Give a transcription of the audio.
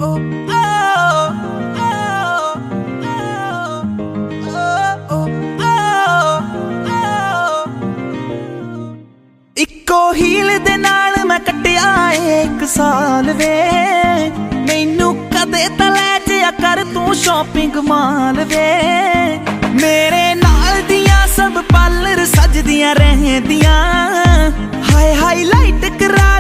इक्को हील दे नाल मैं कट्टिया 1 साल वे मैनू कदे तां लै जिया कर तू शॉपिंग माल वे मेरे नाल दियां सब पार्लर सजदियां रहंदियां हाय हाईलाइट करा